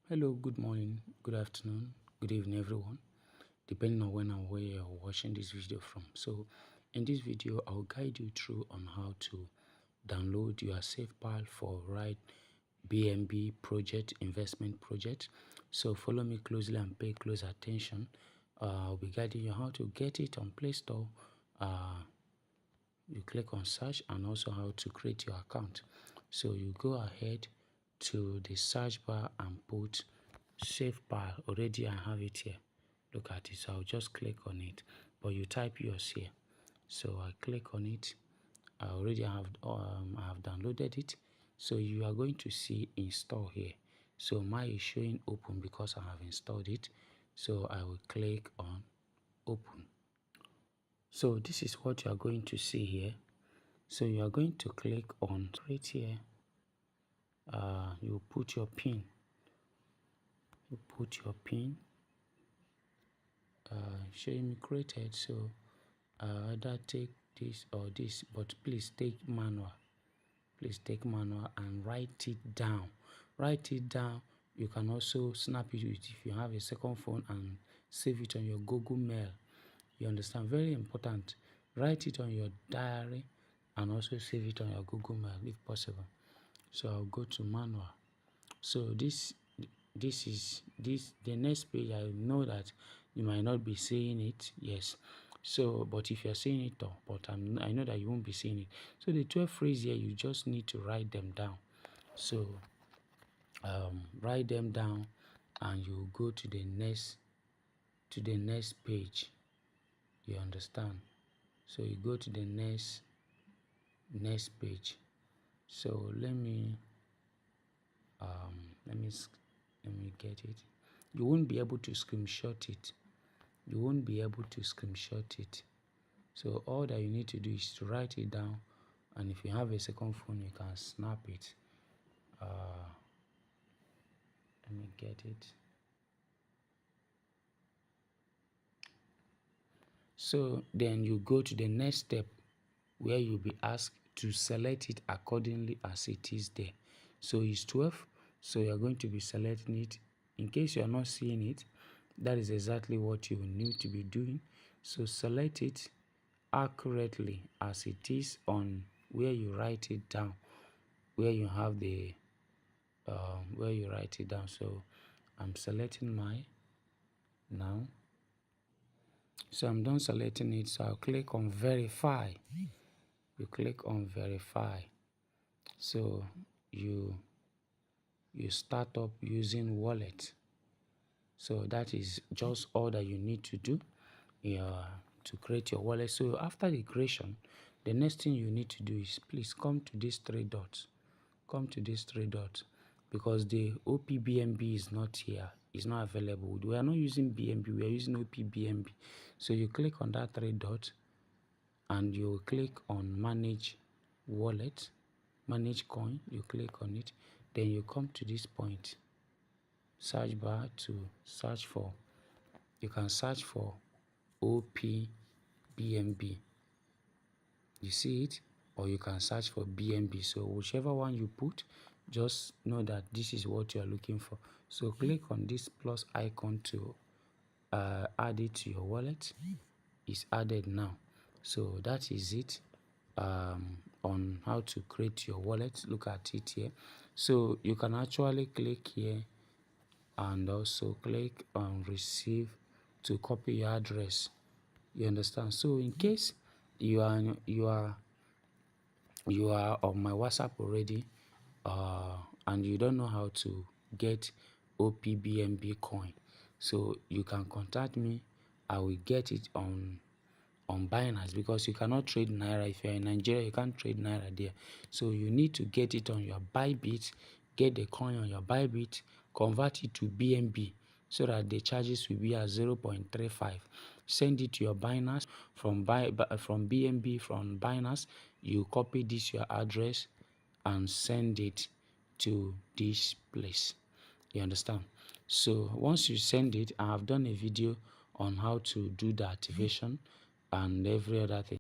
Hello, good morning, good afternoon, good evening, everyone, depending on when and where you're watching this video from. So, in this video, I'll guide you through on how to download your SafePal for right BNB project, investment project. So, follow me closely and pay close attention. I'll be guiding you how to get it on Play Store. You click on search and also how to create your account. So, you go ahead to the search bar and put SafePal. Already I have it here. Look at it. So I'll just click on it, but you type yours here. So I click on it. I already have downloaded it. So you are going to see install here. So mine is showing open because I have installed it. So I will click on open. So this is what you are going to see here. So you are going to click on right here. You put your pin. You put your pin. Showing me created. So either take this or this, but please take manual. Please take manual and write it down. Write it down. You can also snap it with if you have a second phone and save it on your Google Mail. You understand? Very important. Write it on your diary and also save it on your Google Mail if possible. So I'll go to manual. So this is the next page. I know that you might not be seeing it, yes. So but if you're seeing it, but I know that you won't be seeing it. So the 12 phrases here, you just need to write them down. So write them down and you go to the next page. You understand? So you go to the next page. So let me get it. You won't be able to screenshot it. You won't be able to screenshot it. So all that you need to do is to write it down, and if you have a second phone, you can snap it. Let me get it. So then you go to the next step where you'll be asked to select it accordingly as it is there. So it's 12. So you're going to be selecting it. In case you're not seeing it, that is exactly what you need to be doing. So select it accurately as it is on where you write it down, where you have the where you write it down. So I'm selecting mine now. So I'm done selecting it. So I'll click on verify. You click on verify. So you start up using wallet. So that is just all that you need to do to create your wallet. So after the creation, the next thing you need to do is please come to these three dots. Come to these three dots because the OPBNB is not here. It's not available. We are not using BNB. We are using OPBNB. So you click on that three dots and you click on manage wallet, manage coin. You click on it. Then you come to this point, search bar, to search for. You can search for OPBNB. You see it, or you can search for BNB. So whichever one you put, just know that this is what you are looking for. So click on this plus icon to add it to your wallet. It's added now. So that is it on how to create your wallet. Look at it here. So you can actually click here and also click on receive to copy your address. You understand? So in case you are on my WhatsApp already and you don't know how to get OPBNB coin, so you can contact me. I will get it on Binance because you cannot trade Naira. If you're in Nigeria, you can't trade Naira there. So you need to get it on your Bybit, get the coin on your Bybit, convert it to BNB so that the charges will be at 0.35. Send it to your Binance from BNB from Binance. You copy this your address and send it to this place. You understand? So once you send it, I have done a video on how to do the activation and every other thing.